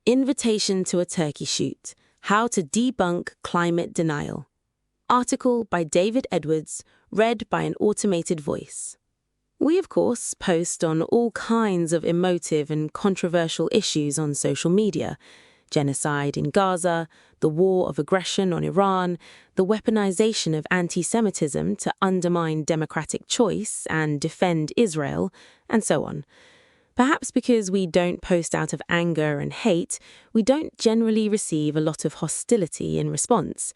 Invitation to a Turkey Shoot: How to Debunk Climate Denial. Article by David Edwards, read by an automated voice. We, of course, post on all kinds of emotive and controversial issues on social media: genocide in Gaza, the war of aggression on Iran, the weaponization of anti-Semitism to undermine democratic choice and defend Israel, and so on. Perhaps because we don't post out of anger and hate, we don't generally receive a lot of hostility in response.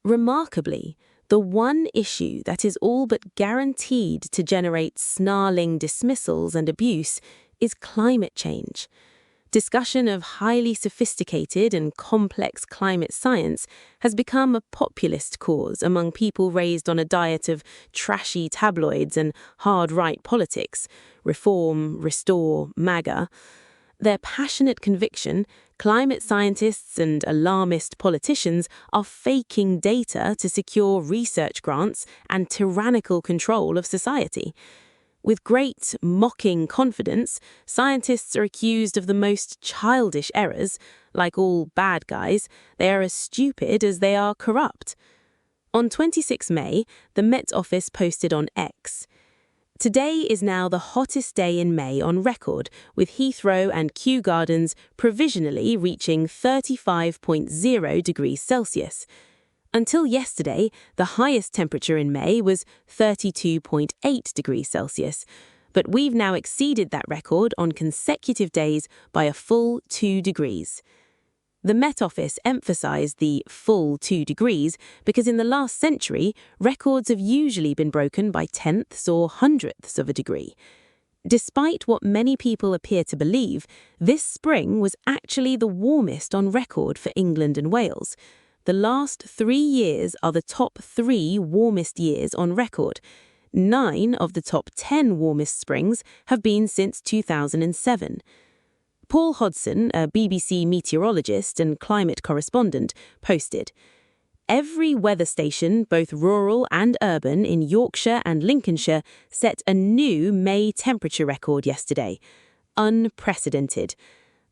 Remarkably, the one issue that is all but guaranteed to generate snarling dismissals and abuse is climate change. Discussion of highly sophisticated and complex climate science has become a populist cause among people raised on a diet of trashy tabloids and hard-right politics: reform, restore, MAGA. Their passionate conviction, climate scientists and alarmist politicians are faking data to secure research grants and tyrannical control of society. With great, mocking confidence, scientists are accused of the most childish errors. Like all bad guys, they are as stupid as they are corrupt. On 26 May, the Met Office posted on X: "Today is now the hottest day in May on record, with Heathrow and Kew Gardens provisionally reaching 35.0 degrees Celsius. Until yesterday, the highest temperature in May was 32.8 degrees Celsius, but we've now exceeded that record on consecutive days by a full 2 degrees. The Met Office emphasised the full 2 degrees because in the last century, records have usually been broken by tenths or hundredths of a degree. Despite what many people appear to believe, this spring was actually the warmest on record for England and Wales. The last 3 years are the top 3 warmest years on record. 9 of the top 10 warmest springs have been since 2007. Paul Hodson, a BBC meteorologist and climate correspondent, posted: "Every weather station, both rural and urban, in Yorkshire and Lincolnshire set a new May temperature record yesterday. Unprecedented.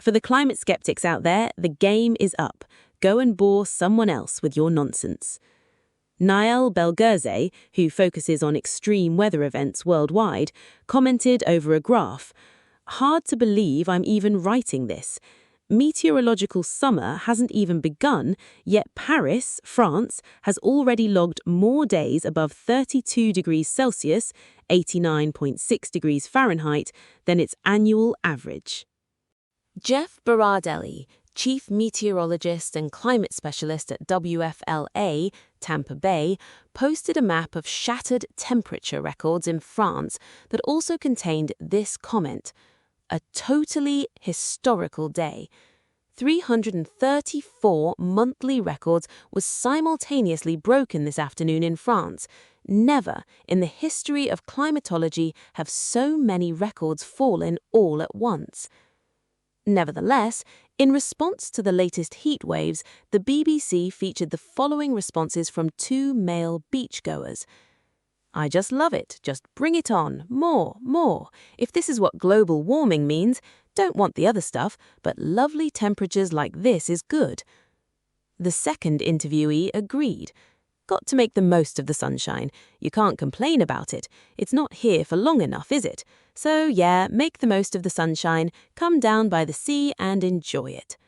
For the climate skeptics out there, the game is up. Go and bore someone else with your nonsense." Niall Belgerze, who focuses on extreme weather events worldwide, commented over a graph: "Hard to believe I'm even writing this. Meteorological summer hasn't even begun, yet Paris, France, has already logged more days above 32 degrees Celsius, 89.6 degrees Fahrenheit, than its annual average." Jeff Berardelli, chief meteorologist and climate specialist at WFLA, Tampa Bay, posted a map of shattered temperature records in France that also contained this comment: "A totally historical day. 334 monthly records was simultaneously broken this afternoon in France. Never in the history of climatology have so many records fallen all at once." Nevertheless, in response to the latest heat waves, the BBC featured the following responses from 2 male beachgoers: "I just love it. Just bring it on. More, more. If this is what global warming means, don't want the other stuff, but lovely temperatures like this is good." The second interviewee agreed. "Got to make the most of the sunshine. You can't complain about it. It's not here for long enough, is it? So yeah, make the most of the sunshine, come down by the sea and enjoy it."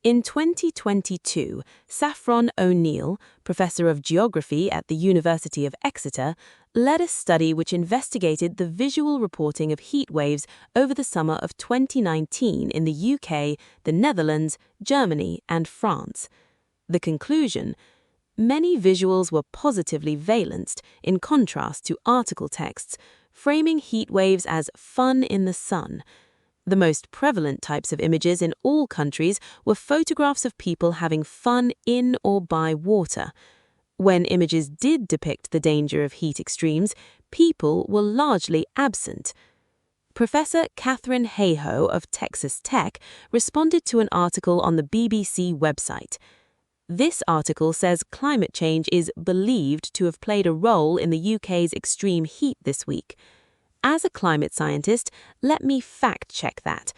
In 2022, Saffron O'Neill, professor of geography at the University of Exeter, led a study which investigated the visual reporting of heat waves over the summer of 2019 in the UK, the Netherlands, Germany, and France. The conclusion: many visuals were positively valenced, in contrast to article texts, framing heat waves as fun in the sun. The most prevalent types of images in all countries were photographs of people having fun in or by water. When images did depict the danger of heat extremes, people were largely absent. Professor Catherine Hayhoe of Texas Tech responded to an article on the BBC website. This article says climate change is believed to have played a role in the UK's extreme heat this week. As a climate scientist, let me fact-check that.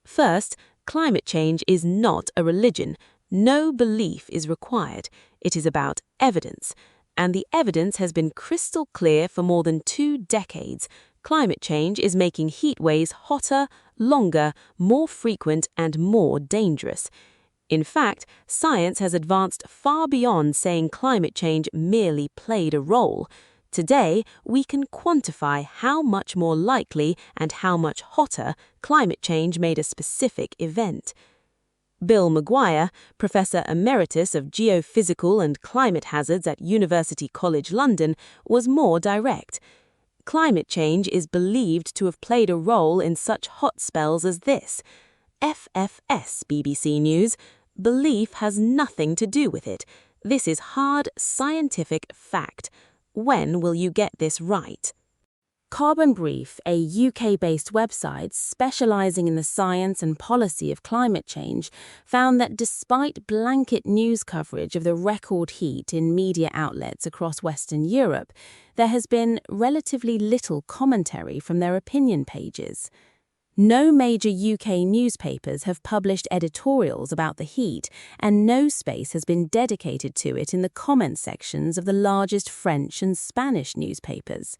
First, climate change is not a religion. No belief is required. It is about evidence. And the evidence has been crystal clear for more than 2 decades. Climate change is making heat waves hotter, longer, more frequent, and more dangerous. In fact, science has advanced far beyond saying climate change merely played a role. Today, we can quantify how much more likely and how much hotter climate change made a specific event. Bill Maguire, Professor Emeritus of Geophysical and Climate Hazards at University College London, was more direct. Climate change is believed to have played a role in such hot spells as this. FFS, BBC News. Belief has nothing to do with it. This is hard scientific fact. When will you get this right? Carbon Brief, a UK-based website specialising in the science and policy of climate change, found that despite blanket news coverage of the record heat in media outlets across Western Europe, there has been relatively little commentary from their opinion pages. No major UK newspapers have published editorials about the heat, and no space has been dedicated to it in the comment sections of the largest French and Spanish newspapers.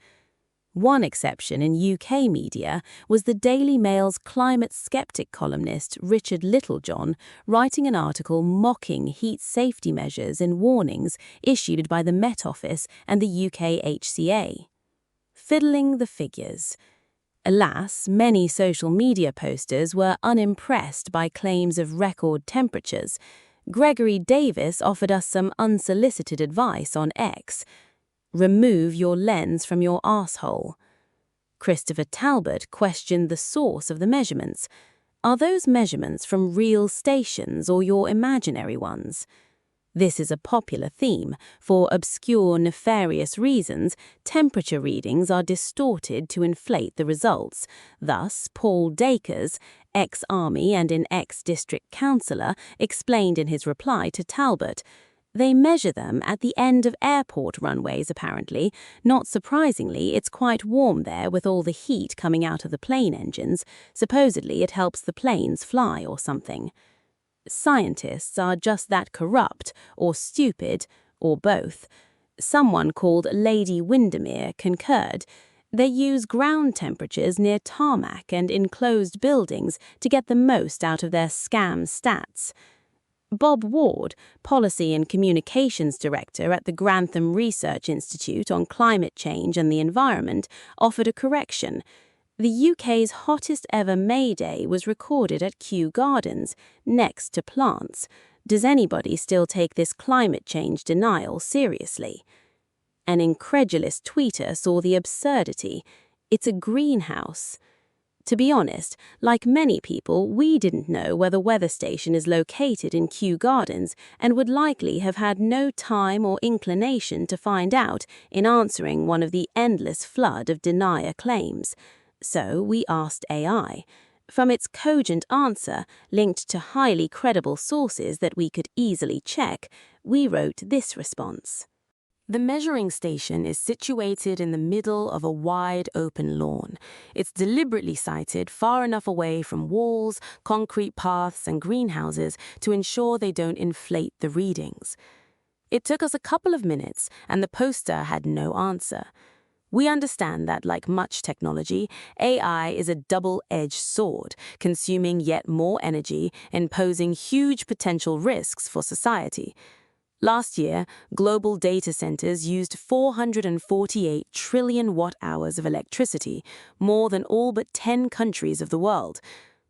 One exception in UK media was the Daily Mail's climate skeptic columnist Richard Littlejohn, writing an article mocking heat safety measures and warnings issued by the Met Office and the UK HCA. Fiddling the figures. Alas, many social media posters were unimpressed by claims of record temperatures. Gregory Davis offered us some unsolicited advice on X. Remove your lens from your arsehole. Christopher Talbot questioned the source of the measurements. Are those measurements from real stations or your imaginary ones? This is a popular theme. For obscure, nefarious reasons, temperature readings are distorted to inflate the results. Thus, Paul Dacres, ex-Army and an ex-district councillor, explained in his reply to Talbot, "They measure them at the end of airport runways, apparently. Not surprisingly, it's quite warm there with all the heat coming out of the plane engines. Supposedly it helps the planes fly or something." Scientists are just that corrupt, or stupid, or both. Someone called Lady Windermere concurred. They use ground temperatures near tarmac and enclosed buildings to get the most out of their scam stats. Bob Ward, Policy and Communications Director at the Grantham Research Institute on Climate Change and the Environment, offered a correction. The UK's hottest ever May Day was recorded at Kew Gardens, next to plants. Does anybody still take this climate change denial seriously? An incredulous tweeter saw the absurdity. It's a greenhouse. To be honest, like many people, we didn't know where the weather station is located in Kew Gardens and would likely have had no time or inclination to find out in answering one of the endless flood of denier claims. So we asked AI. From its cogent answer, linked to highly credible sources that we could easily check, we wrote this response. The measuring station is situated in the middle of a wide open lawn. It's deliberately sited far enough away from walls, concrete paths, and greenhouses to ensure they don't inflate the readings. It took us a couple of minutes, and the poster had no answer. We understand that, like much technology, AI is a double-edged sword, consuming yet more energy and posing huge potential risks for society. Last year, global data centers used 448 trillion watt-hours of electricity, more than all but 10 countries of the world.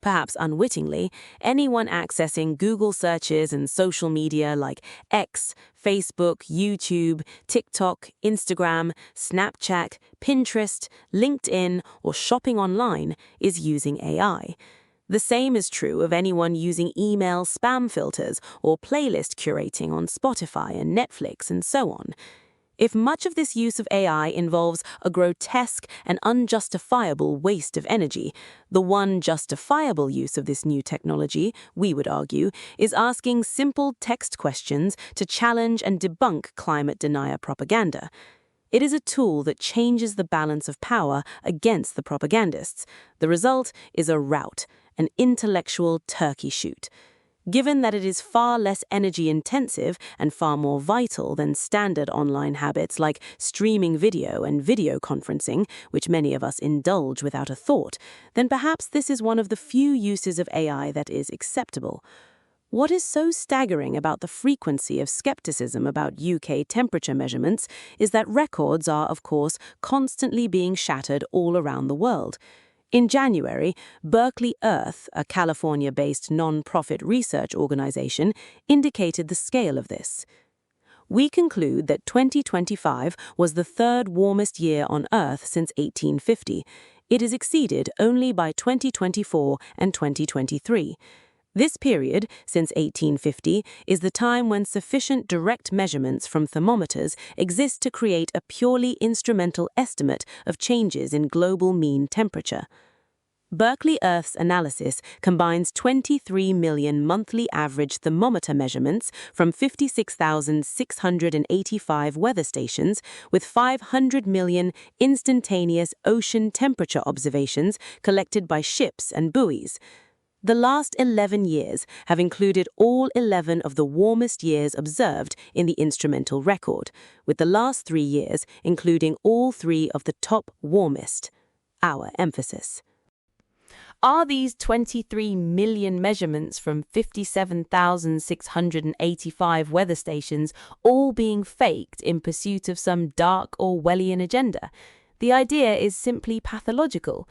Perhaps unwittingly, anyone accessing Google searches and social media like X, Facebook, YouTube, TikTok, Instagram, Snapchat, Pinterest, LinkedIn, or shopping online is using AI. The same is true of anyone using email spam filters or playlist curating on Spotify and Netflix and so on. If much of this use of AI involves a grotesque and unjustifiable waste of energy, the one justifiable use of this new technology, we would argue, is asking simple text questions to challenge and debunk climate denier propaganda. It is a tool that changes the balance of power against the propagandists. The result is a rout, an intellectual turkey shoot. Given that it is far less energy-intensive and far more vital than standard online habits like streaming video and video conferencing, which many of us indulge without a thought, then perhaps this is one of the few uses of AI that is acceptable. What is so staggering about the frequency of skepticism about UK temperature measurements is that records are, of course, constantly being shattered all around the world. In January, Berkeley Earth, a California-based non-profit research organization, indicated the scale of this. We conclude that 2025 was the third warmest year on Earth since 1850. It is exceeded only by 2024 and 2023. This period, since 1850, is the time when sufficient direct measurements from thermometers exist to create a purely instrumental estimate of changes in global mean temperature. Berkeley Earth's analysis combines 23 million monthly average thermometer measurements from 56,685 weather stations with 500 million instantaneous ocean temperature observations collected by ships and buoys. The last 11 years have included all 11 of the warmest years observed in the instrumental record, with the last 3 years including all 3 of the top warmest. Our emphasis. Are these 23 million measurements from 57,685 weather stations all being faked in pursuit of some dark Orwellian agenda? The idea is simply pathological.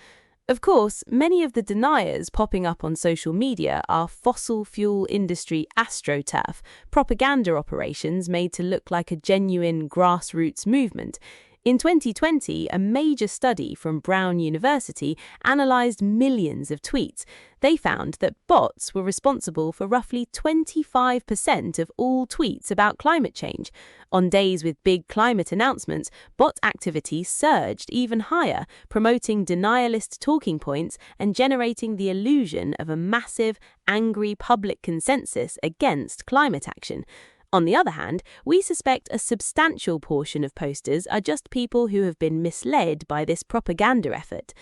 Of course, many of the deniers popping up on social media are fossil fuel industry astroturf, propaganda operations made to look like a genuine grassroots movement. In 2020, a major study from Brown University analysed millions of tweets. They found that bots were responsible for roughly 25% of all tweets about climate change. On days with big climate announcements, bot activity surged even higher, promoting denialist talking points and generating the illusion of a massive, angry public consensus against climate action. On the other hand, we suspect a substantial portion of posters are just people who have been misled by this propaganda effort.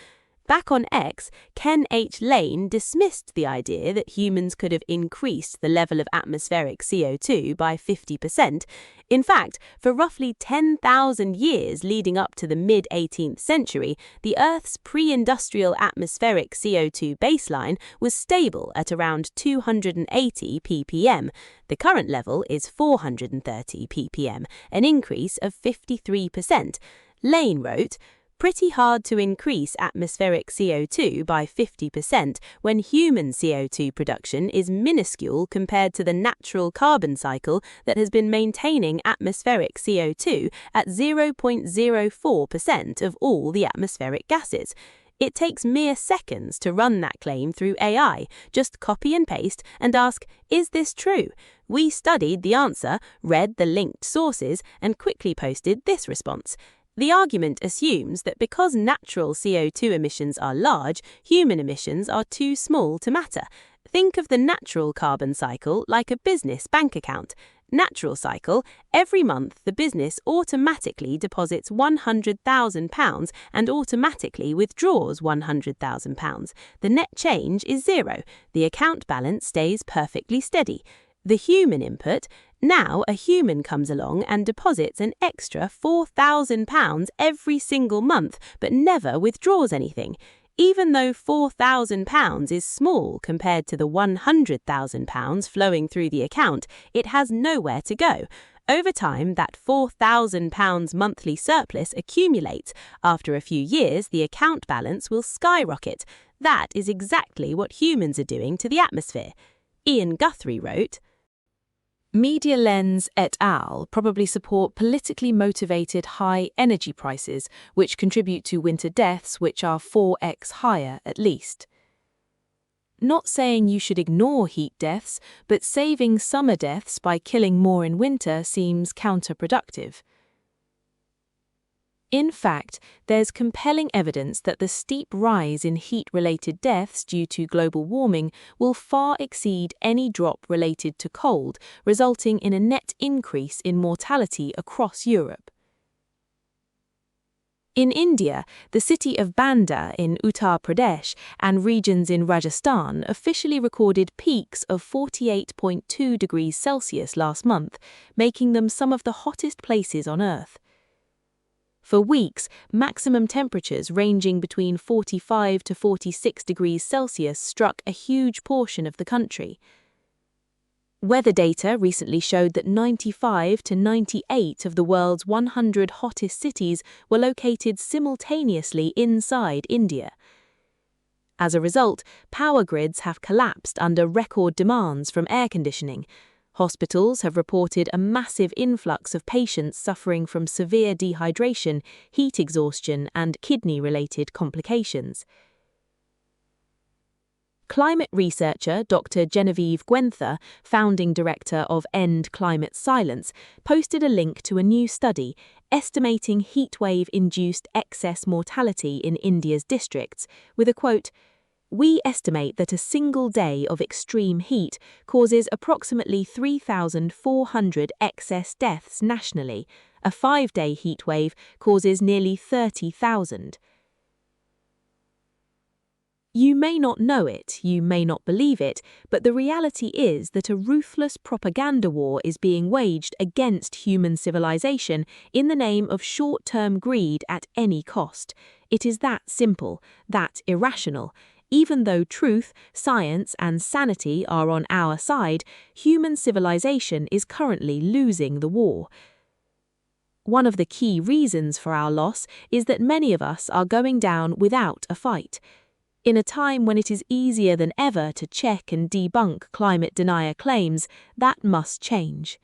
Back on X, Ken H. Lane dismissed the idea that humans could have increased the level of atmospheric CO2 by 50%. In fact, for roughly 10,000 years leading up to the mid-18th century, the Earth's pre-industrial atmospheric CO2 baseline was stable at around 280 ppm. The current level is 430 ppm, an increase of 53%. Lane wrote, "Pretty hard to increase atmospheric CO2 by 50% when human CO2 production is minuscule compared to the natural carbon cycle that has been maintaining atmospheric CO2 at 0.04% of all the atmospheric gases. It takes mere seconds to run that claim through AI. Just copy and paste and ask, is this true? We studied the answer, read the linked sources, and quickly posted this response. The argument assumes that because natural CO2 emissions are large, human emissions are too small to matter. Think of the natural carbon cycle like a business bank account. Natural cycle, every month the business automatically deposits £100,000 and automatically withdraws £100,000. The net change is zero. The account balance stays perfectly steady. The human input, now a human comes along and deposits an extra £4,000 every single month but never withdraws anything. Even though £4,000 is small compared to the £100,000 flowing through the account, it has nowhere to go. Over time, that £4,000 monthly surplus accumulates. After a few years, the account balance will skyrocket. That is exactly what humans are doing to the atmosphere. Ian Guthrie wrote, "Media Lens et al. Probably support politically motivated high energy prices, which contribute to winter deaths which are 4x higher at least. Not saying you should ignore heat deaths, but saving summer deaths by killing more in winter seems counterproductive. In fact, there's compelling evidence that the steep rise in heat-related deaths due to global warming will far exceed any drop related to cold, resulting in a net increase in mortality across Europe." In India, the city of Banda in Uttar Pradesh and regions in Rajasthan officially recorded peaks of 48.2 degrees Celsius last month, making them some of the hottest places on Earth. For weeks, maximum temperatures ranging between 45 to 46 degrees Celsius struck a huge portion of the country. Weather data recently showed that 95 to 98 of the world's 100 hottest cities were located simultaneously inside India. As a result, power grids have collapsed under record demands from air conditioning. Hospitals have reported a massive influx of patients suffering from severe dehydration, heat exhaustion, and kidney-related complications. Climate researcher Dr. Genevieve Gwenther, founding director of End Climate Silence, posted a link to a new study estimating heatwave-induced excess mortality in India's districts, with a quote, "We estimate that a single day of extreme heat causes approximately 3,400 excess deaths nationally. A 5-day heatwave causes nearly 30,000. You may not know it, you may not believe it, but the reality is that a ruthless propaganda war is being waged against human civilization in the name of short-term greed at any cost. It is that simple, that irrational. Even though truth, science, and sanity are on our side, human civilization is currently losing the war. One of the key reasons for our loss is that many of us are going down without a fight. In a time when it is easier than ever to check and debunk climate denier claims, that must change.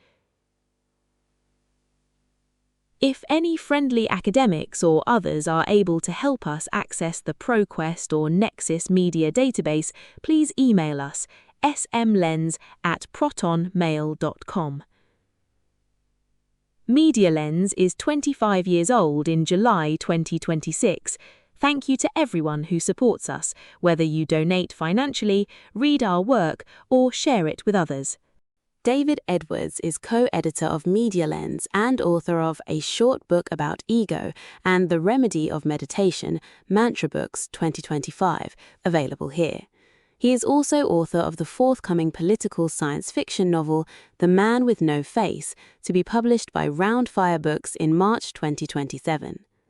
If any friendly academics or others are able to help us access the ProQuest or Nexus media database, please email us smlens@protonmail.com. Media Lens is 25 years old in July 2026. Thank you to everyone who supports us, whether you donate financially, read our work, or share it with others. David Edwards is co-editor of Media Lens and author of A Short Book About Ego and The Remedy of Meditation, Mantra Books 2025, available here. He is also author of the forthcoming political science fiction novel, The Man with No Face, to be published by Roundfire Books in March 2027.